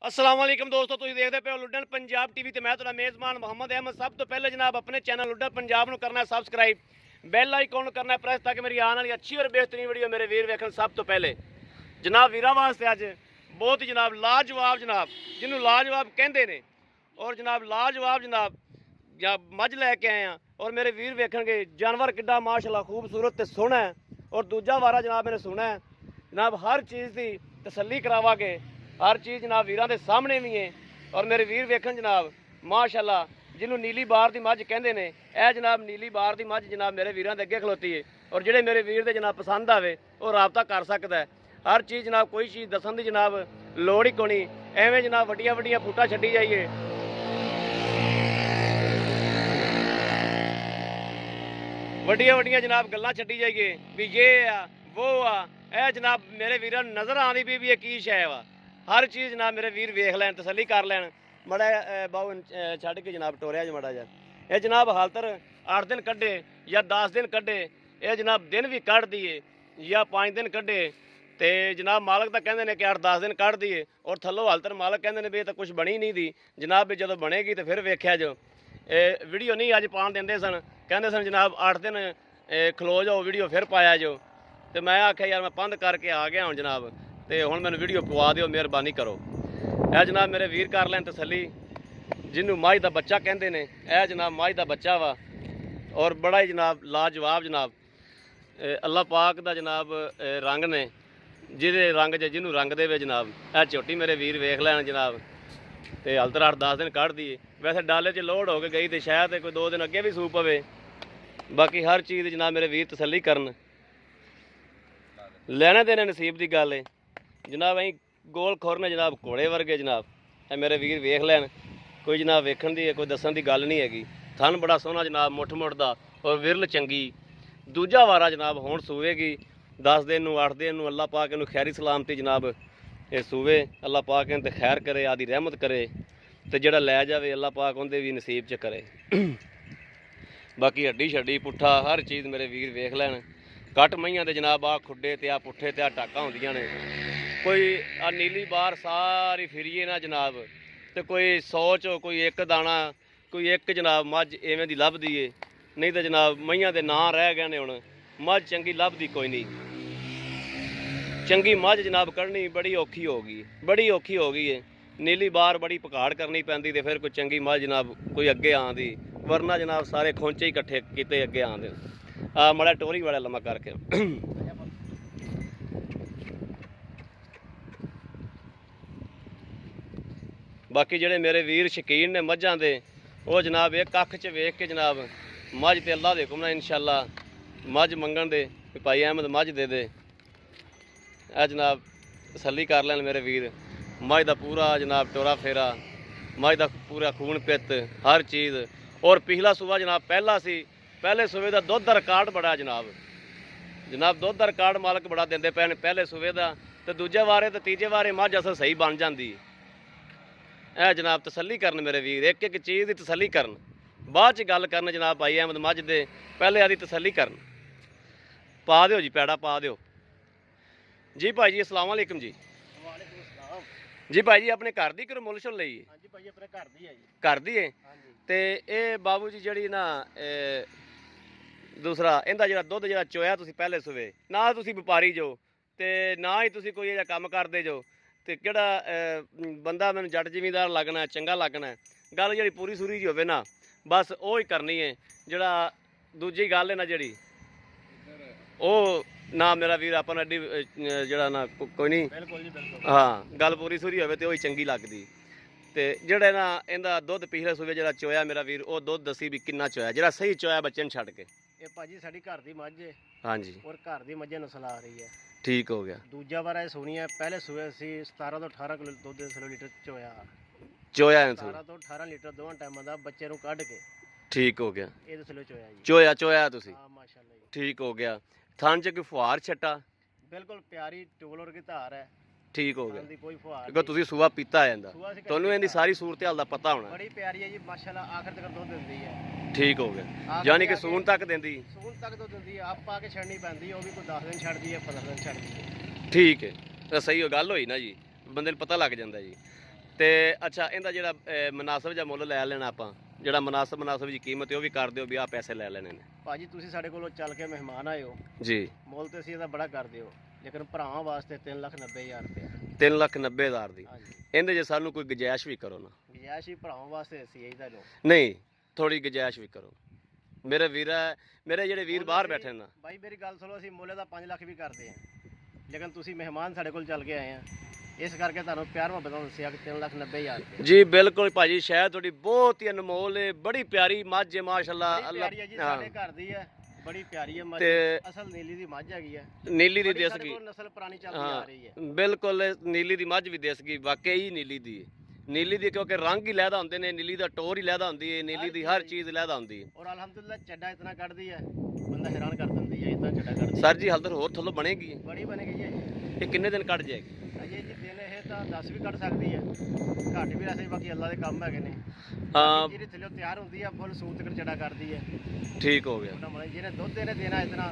अस्सलाम वालेकुम दोस्तों, तुसीं देखदे पे हो लुड्डन पंजाब टीवी ते मैं तुहाडा मेज़बान मोहम्मद अहमद। सब तो पहले जनाब अपने चैनल लुड्डन पंजाब नूं करना सब्सक्राइब, बैल आइकॉन करना प्रेस ताकि मेरी आने वाली अच्छी और बेहतरीन वीडियो मेरे वीर वेखण सब तो पहले। जनाब वीरां वास्ते अज बहुत ही जनाब लाजवाब जनाब जिन्हों लाजवाब कहंदे ने और जनाब लाजवाब जनाब या मझ लैके आए हैं और मेरे वीर वेखणगे जानवर किड्डा माशाअल्लाह खूबसूरत ते सोहना है। और दूजा वारा जनाब मैंने सुना है जनाब हर चीज़ की तसल्ली करावांगे, हर चीज़ जनाब वीरां दे सामने भी है। और मेरे वीर वेखण जनाब माशाअल्लाह जिन्हों नीली बार की मझ कहते हैं, यह जनाब नीली बार की मझ जनाब मेरे वीरां दे अगे खलोती है। और ਜਿਹੜੇ मेरे वीर दे जनाब पसंद आवे वो राबता कर सकता है। हर चीज़ जनाब कोई चीज़ दसन की जनाब लोड़ ही कोनी, एवें जनाब वड्डियां वड्डियां फूटा छड्डी जाइए। वड्डियां वड्डियां जनाब गल्लां छड्डी जाइए भी ये आ वो आ, यह जनाब मेरे वीरां नज़र आनी भी ये की शै वा। हर चीज़ जनाब मेरे वीर वेख लैन तसल्ली कर लैन। मड़ा बाहू छड्ड के जनाब टोरिया ज मड़ा जा ये जनाब हालतर 8 दिन कड्ढे या 10 दिन कड्ढे, ये जनाब दिन भी कढ़ दिए या 5 दिन कड्ढे तो जनाब मालक तो कहते हैं कि 8-10 दिन कढ़ दिए और थल्लों हालतर मालक कहते हैं भी तो कुछ बनी नहीं दी जनाब। भी जो बनेगी तो फिर वेख्या जो वीडियो नहीं अज पान देंदे सन, कहते सन जनाब 8 दिन खलो जाओ वीडियो फिर पाया जो। तो मैं आख्या यार मैं बंद करके आ गया हूँ जनाब, तो हुण मैनूं वीडियो पवा दिओ मेहरबानी करो। यह जनाब मेरे वीर कर लैन तसल्ली जिन्हों मझ का बच्चा कहते हैं, यह जनाब मझ का बच्चा वा और बड़ा ही जनाब लाजवाब जनाब अल्लाह पाक का जनाब रंग ने जिहदे रंग जिन्हों रंग दे जनाब। यह झोटी मेरे वीर वेख लैन जनाब तो हालतर 8-10 दिन कढ़ दी। वैसे डाले च लोड हो के गई तो शायद कोई 2 दिन अगे भी सूप पवे। बाकी हर चीज़ जनाब मेरे वीर तसल्ली करन, लेने देने नसीब की गल है जनाब। अं गोल खुर ने जनाब घोड़े वर्गे जनाब, ए मेरे वीर वेख लैन। कोई जनाब वेखण दी कोई दसन की गल नहीं हैगी। थन बड़ा सोहना जनाब मुठ मुठ दा और विरल चंगी। दूजा वारा जनाब हुण सूवेगी 10 दिन नूं 8 दिन नूं। अल्लाह पाक इहनूं खैरी सलामती जनाब ये सूवे, अल्लाह पाक इहनूं ते खैर करे, आदि रहमत करे तो जिहड़ा लै जावे अल्लाह पाक उहदे भी नसीब च करे। बाकी हड्डी छड्डी पुट्ठा हर चीज़ मेरे वीर वेख लैन। कट मईयां दे जनाब आ खुड्डे ते आ पुट्ठे ते आ टाका होंदियां ने। कोई आ नीली बार सारी फिरीए ना जनाब तो कोई 100 चो कोई एक दाना कोई एक जनाब मझ इवें दी लभदी है, नहीं तो जनाब मईयां दे नां रह गए ने। हुण मझ चंगी लभदी कोई नहीं। चंगी मझ जनाब कढ़नी बड़ी औखी हो गई, बड़ी औखी हो गई है। नीली बार बड़ी पकाड़ करनी पैंदी तो फिर कोई चंगी मझ जनाब कोई अगे आंदी, वरना जनाब सारे खोंचे ही इकट्ठे किते अगे आंदे। आ मड़ा टोरी वाला लम्मा करके बाकी जेडे मेरे वीर शकीन ने मझां दे वो जनाब एक अख च वेख के जनाब मझ ते अल्लाह दे हुक्म नाल इंशाअल्लाह मझ मंगण दे भाई अहमद मझ दे दे। ए जनाब तसल्ली कर लैन मेरे वीर। मझ दा पूरा जनाब टोरा फेरा, मझ दा पूरा खून पित हर चीज़। और पिछला सूबा जनाब पहला सी, पहले सूबे का दुध का रिकार्ड बड़ा जनाब। जनाब दुध का रिकार्ड मालक बड़ा देंदे पे ने पहले सूबे का, तो दूजे वारे तो तीजे वारे मझ असल सही बन जाती। ए जनाब तसल्ली करन मेरे वीर, एक एक चीज़ की तसल्ली करन, बाद च गल करन जनाब भाई अहमद मझ दे, पहले आदि तसल्ली करन। पा दिओ जी पैड़ा पा दिओ जी भाई जी। अस्सलाम वालेकुम जी। जी भाई जी अपने घर की करो मुल शुल लई? हाँ जी भाई अपने घर दी है जी। घर दी है तो ये बाबू जी जी ना दूसरा इनका जो दुध जो चोया तुसी पहले सुवे ना तुसी व्यापारी जो तो ना ही तुसी कोई इह काम करते जो तो किहड़ा बंदा मैनूं जट जिमीदार लगना चंगा लगना है। गल जी पूरी सूरी जी होवे ना बस वो ही करनी है। जिहड़ा दूजी गल है ना जी वो ना मेरा वीर अपन एडी जिहड़ा ना कोई नहीं। बिल्कुल जी बिल्कुल। हाँ गल पूरी सूरी होवे तो वही चंगी लगदी। तो जिहड़ा ना इहदा दुध पिछले सूबे जिहड़ा चोया मेरा वीर वो दुध दसी भी किन्ना चोया जिहड़ा सही चोया बच्चे नूं छड्ड के। ये भाजी साडी घर दी मझ है। हाँ जी और घर दी मझे नस्ल आ रही है। ठीक हो गया। दूजा बार ये सुनी है पहले सूबे सी 17 तो 18 किलो लीटर चोया। चोया 17 तो 18 लीटर दोवां टाइमां दा बच्चे नूं कढ के ठीक हो गया। ये दसलो चोया जी। चोया चोया तुसी हाँ माशाल्लाह जी। ठीक हो गया। थान च कोई फुहार छट्टा? बिल्कुल प्यारी टोल और की धार है। ठीक हो खान गया दी कोई फुहार क्योंकि तुसी सुबह पीता है इंदा, सुबह से तुहानूं इहदी सारी सूरत हाल दा पता होना। बड़ी प्यारी है जी माशाल्लाह, आखिर तक दूध दिंदी है। ठीक हो गया यानी कि सून तक देंदी? सून तक दूध दिंदी है। आप पा के छड़नी पैंदी है, वो भी कोई 10 दिन छड़दी है 15 दिन छड़दी है। ठीक है तो सही हो गल होई ना जी, बंदे नूं पता लग जांदा जी। ਤੇ ਅੱਛਾ ਇਹਦਾ ਜਿਹੜਾ ਮੁਨਾਸਬ ਜਿਹਾ ਮੁੱਲ ਲੈ ਲੈਣਾ ਆਪਾਂ, ਜਿਹੜਾ ਮੁਨਾਸਬ ਦੀ ਕੀਮਤ ਹੈ ਉਹ ਵੀ ਕਰ ਦਿਓ ਵੀ ਆਹ ਪੈਸੇ ਲੈ ਲੈਣੇ ਨੇ। ਭਾਜੀ ਤੁਸੀਂ ਸਾਡੇ ਕੋਲੋਂ ਚੱਲ ਕੇ ਮਹਿਮਾਨ ਆਏ ਹੋ, ਜੀ ਮੁੱਲ ਤੇ ਅਸੀਂ ਇਹਦਾ ਬੜਾ ਕਰ ਦਿਓ, ਲੇਕਿਨ ਭਰਾਵਾਂ ਵਾਸਤੇ 3,90,000 ਰੁਪਏ। 3,90,000 ਦੀ। ਹਾਂਜੀ ਇਹਦੇ ਜੇ ਸਾਨੂੰ ਕੋਈ ਗੁੰਜਾਇਸ਼ ਵੀ ਕਰੋ ਨਾ। ਗੁੰਜਾਇਸ਼ ਹੀ ਭਰਾਵਾਂ ਵਾਸਤੇ ਅਸੀਂ ਇਹਦਾ ਲੋ। ਨਹੀਂ ਥੋੜੀ ਗੁੰਜਾਇਸ਼ ਵੀ ਕਰੋ ਮੇਰੇ ਵੀਰਾ, ਮੇਰੇ ਜਿਹੜੇ ਵੀਰ ਬਾਹਰ ਬੈਠੇ ਨਾ। ਬਾਈ ਮੇਰੀ ਗੱਲ ਸੁਣੋ, ਅਸੀਂ ਮੁੱਲ ਦਾ 5 ਲੱਖ ਵੀ ਕਰਦੇ ਹਾਂ, ਲੇਕਿਨ ਤੁਸੀਂ ਮਹਿਮਾਨ ਸਾਡੇ ਕੋਲ ਚੱਲ ਕੇ ਆਏ ਆ, ਇਸ ਕਰਕੇ ਤੁਹਾਨੂੰ ਪਿਆਰ ਮੁਹੱਬਤ ਨਾਲ ਦੱਸਿਆ ਕਿ 3,90,000 ਰੁਪਏ। ਜੀ ਬਿਲਕੁਲ ਭਾਜੀ, ਸ਼ਾਇਦ ਤੁਹਾਡੀ ਬਹੁਤ ਹੀ ਅਨਮੋਲ ਹੈ, ਬੜੀ ਪਿਆਰੀ ਮੱਝ ਹੈ ਮਾਸ਼ਾਅੱਲਾ। ਬੜੀ ਪਿਆਰੀ ਹੈ ਜੀ, ਸਾਡੇ ਘਰ ਦੀ ਹੈ, ਬੜੀ ਪਿਆਰੀ ਹੈ ਮੱਝ, ਤੇ ਅਸਲ ਨੀਲੀ ਦੀ ਮੱਝ ਹੈਗੀ ਹੈ, ਨੀਲੀ ਦੀ ਬੜੀ ਦੇਸ ਸਾਡੇ ਗਈ। ਕੋਲ ਨਸਲ ਪੁਰਾਣੀ ਚੱਲਦੀ ਆ ਰਹੀ ਹੈ। ਬਿਲਕੁਲ ਨੀਲੀ ਦੀ ਮੱਝ ਵੀ ਦੇਸ ਗਈ, ਵਾਕਈ ਨੀਲੀ ਦੀ ਹੈ। ਨੀਲੀ ਦੀ ਕਿਉਂਕਿ ਰੰਗ ਹੀ ਲਹਿਦਾ ਹੁੰਦੇ ਨੇ, ਨੀਲੀ ਦਾ ਟੋਰ ਹੀ ਲਹਿਦਾ ਹੁੰਦੀ ਹੈ, ਨੀਲੀ ਦੀ ਹਰ ਚੀਜ਼ ਲਹਿਦਾ ਹੁੰਦੀ ਹੈ। ਔਰ ਅਲਹਮਦੁਲਿਲਾ ਚੱਡਾ ਇਤਨਾ ਕੱਢਦੀ ਹੈ, ਬੰਦਾ ਹੈਰਾਨ ਕਰ ਦਿੰਦੀ ਹੈ, ਇਤਨਾ ਚੱਡਾ ਕੱਢਦੀ ਹੈ। ਸਰ ਜੀ ਹਲਦਰ ਹੋਰ ਥੱਲੋਂ ਬਣੇਗੀ ਬੜੀ ਬਣੇਗੀ ਜੀ। ਇਹ ਕਿੰਨੇ ਦਿਨ ਕੱਢ ਜਾਏਗੀ? ਅਜੇ ਜੀ ਦਿਨ ਇਹ ਤਾਂ 10 ਵੀ ਕੱਢ ਸਕਦੀ ਹੈ, ਘੱਟ ਵੀ ਵੈਸੇ, ਬਾਕੀ ਅੱਲਾ ਦੇ ਕੰਮ ਹੈਗੇ ਨੇ। ਹਾਂ ਜਿਹੜੀ ਥੱਲੇ ਤਿਆਰ ਹੁੰਦੀ ਆ ਫੁੱਲ ਸੂਤ ਤੱਕ ਚੱਡਾ ਕਰਦੀ ਹੈ। ਠੀਕ ਹੋ ਗਿਆ। ਉਹਨਾਂ ਮਤਲਬ ਜਿਹਨੇ ਦੁੱਧ ਇਹਨੇ ਦੇਣਾ ਇਤਨਾ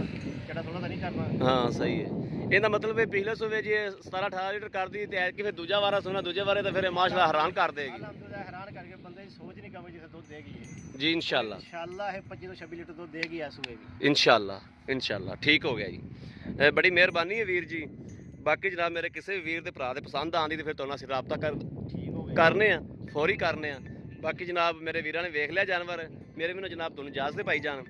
ਚੱਡਾ ਥੋੜਾ ਤਾਂ ਨਹੀਂ ਕਰਨਾ। ਹਾਂ ਸਹੀ ਹੈ। ਇਹਦਾ ਮਤਲਬ ਇਹ ਪਿਛਲੇ ਸੂਬੇ ਜੇ 17-18 ਲੀਟਰ ਕਰਦੀ ਤੇ ਐਤਕੀ ਫਿਰ ਦੂਜਾ ਵਾਰਾ ਸੁਣਾ, ਦੂਜੇ ਵਾਰੇ ਤਾਂ ਫਿਰ ਇਹ ਮਾਸ਼ਾਅੱਲਾ ਹੈਰਾਨ ਕਰ ਦੇਗੀ। ਅਲਹਮਦੁਲਿਲਾ ਹੈਰਾਨ ਕਰਕੇ ਬੰਦੇ ਦੀ ਸੋਚ ਨਹੀਂ ਕਮੇ ਜਿੱਥੇ ਦੁੱਧ ਦੇਗੀ ਇਹ। ਜੀ ਇਨਸ਼ਾਅੱਲਾ ਇਨਸ਼ਾਅੱਲਾ ਇਹ 25 ਤੋਂ 26 ਲੀਟਰ ਦੁੱਧ ਦੇਗੀ ਇਸ ਸੂਏ ਵੀ। ਇਨਸ਼ਾਅੱਲਾ ਠੀਕ ਹੋ ਗਿਆ ਜੀ। ਇਹ ਬੜੀ ਮਿਹਰਬਾਨੀ ਹੈ ਵੀਰ ਜੀ। ਬਾਕੀ ਜਨਾਬ ਮੇਰੇ ਕਿਸੇ ਵੀ ਵੀਰ ਦੇ ਭਰਾ ਦੇ ਪਸੰਦ ਆਉਂਦੀ ਤੇ ਫਿਰ ਤੁਹਾਨੂੰ ਅਸੀਂ ਰਾਬਤਾ ਠੀਕ ਹੋ ਗਿਆ ਕਰਨੇ ਆ, ਫੌਰੀ ਕਰਨੇ ਆ। ਬਾਕੀ ਜਨਾਬ ਮੇਰੇ ਵੀਰਾਂ ਨੇ ਵੇਖ ਲਿਆ ਜਾਨਵਰ, ਮੇਰੇ ਮੈਨੂੰ ਜਨਾਬ ਤੁਹਾਨੂੰ ਇਜਾਜ਼ਤ ਦੇ ਭਾਈ ਜਾਨ।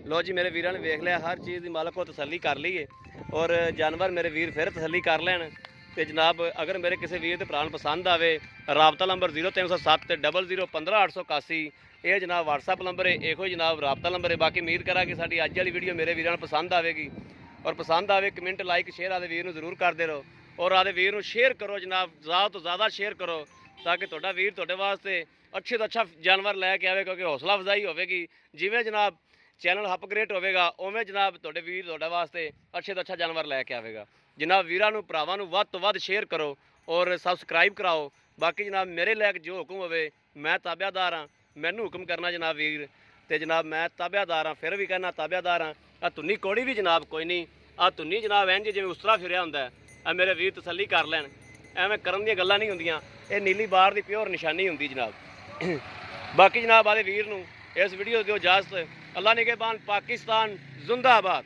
ਲੋ ਜੀ ਮੇਰੇ ਵੀਰਾਂ ਨੇ ਵੇਖ ਲਿਆ, ਹਰ ਚੀਜ਼ ਦੀ ਮਾਲਕ ਕੋ ਤਸੱਲੀ ਕਰ ਲਈਏ ਔਰ ਜਾਨਵਰ ਮੇਰੇ ਵੀਰ ਫਿਰ ਤਸੱਲੀ ਕਰ ਲੈਣ। ਤੇ ਜਨਾਬ ਅਗਰ ਮੇਰੇ ਕਿਸੇ ਵੀਰ ਦੇ ਭਰਾ ਨੂੰ ਪਸੰਦ ਆਵੇ, ਰਾਬਤਾ ਨੰਬਰ 0307 0015 ਇਹ ਜਨਾਬ WhatsApp ਨੰਬਰ ਹੈ, ਇਹੋ ਜਨਾਬ ਰਾਬਤਾ ਨੰਬਰ ਹੈ। ਬਾਕੀ ਉਮੀਦ ਕਰਾਂ ਕਿ ਸਾਡੀ ਅੱਜ ਵਾਲੀ ਵੀਡੀਓ ਮੇਰੇ ਵੀਰਾਂ ਨੂੰ ਪਸੰਦ ਆਵੇਗੀ ਔਰ ਪਸੰਦ ਆਵੇ ਕਮੈਂਟ ਲਾਈਕ ਸ਼ੇਅਰ ਆਦੇ ਵੀਰ ਨੂੰ ਜ਼ਰੂਰ ਕਰਦੇ ਰਹੋ ਔਰ ਆਦੇ ਵੀਰ ਨੂੰ ਸ਼ੇਅਰ ਕਰੋ ਜਨਾਬ, ਜ਼ਿਆਦਾ ਤੋਂ ਜ਼ਿਆਦਾ ਸ਼ੇਅਰ ਕਰੋ ਤਾਂ ਕਿ ਤੁਹਾਡਾ ਵੀਰ ਤੁਹਾਡੇ ਵਾਸਤੇ ਅੱਛੇ ਤੋਂ ਅੱਛਾ ਜਾਨਵਰ ਲੈ ਕੇ ਆਵੇ, ਕਿਉਂਕਿ ਹੌਸਲਾ ਅਫਜ਼ਾਈ ਹੋਵੇਗੀ। ਜਿਵੇਂ ਜਨਾਬ ਚੈਨਲ ਅਪਗ੍ਰੇਡ ਹੋਵੇਗਾ ਉਵੇਂ ਜਨਾਬ ਤੁਹਾਡੇ ਵੀਰ ਤੁਹਾਡੇ ਵਾਸਤੇ ਅੱਛੇ ਤੋਂ ਅੱਛਾ ਜਾਨਵਰ ਲੈ ਕੇ ਆਵੇਗਾ। ਜਨਾਬ ਵੀਰਾਂ ਨੂੰ ਭਰਾਵਾਂ ਨੂੰ ਵੱਧ ਤੋਂ ਵੱਧ ਸ਼ੇਅਰ ਕਰੋ ਔਰ ਸਬਸਕ੍ਰਾਈਬ ਕਰਾਓ। ਬਾਕੀ ਜਨਾਬ ਮੇਰੇ ਲੈ ਕੇ ਜੋ ਹੁਕਮ ਹੋਵੇ ਮੈਂ ਤਾਬਿਆਦਾਰ ਹਾਂ, ਮੈਨੂੰ ਹੁਕਮ ਕਰਨਾ ਜਨਾਬ ਵੀਰ, ਤੇ ਜਨਾਬ ਮੈਂ ਤਾਬਿਆਦਾਰ ਹਾਂ, ਫਿਰ ਵੀ ਕਹਿਣਾ ਤਾਬਿਆਦਾਰ ਹਾਂ। ਆ ਧੁੰਨੀ ਕੋੜੀ ਵੀ ਜਨਾਬ ਕੋਈ ਨਹੀਂ, ਆ ਧੁੰਨੀ ਜਨਾਬ ਇੰਝ ਜਿਵੇਂ ਉਸਤਰਾ ਫਿਰਿਆ ਹੁੰਦਾ। ਆ ਮੇਰੇ ਵੀਰ ਤਸੱਲੀ ਕਰ ਲੈਣ, ਐਵੇਂ ਕਰਨ ਦੀਆਂ ਗੱਲਾਂ ਨਹੀਂ ਹੁੰਦੀਆਂ, ਇਹ ਨੀਲੀ ਬਾਰ ਦੀ ਪਿਓਰ ਨਿਸ਼ਾਨੀ ਹੁੰਦੀ ਜਨਾਬ। ਬਾਕੀ ਜਨਾਬ ਆਦੇ ਵੀਰ ਨੂੰ ਇਸ ਵੀਡੀਓ ਦਿਓ ਇਜਾਜ਼ਤ। ਅੱਲਾ ਨਿਗਹਿਬਾਨ, ਪਾਕਿਸਤਾਨ ਜ਼ਿੰਦਾਬਾਦ।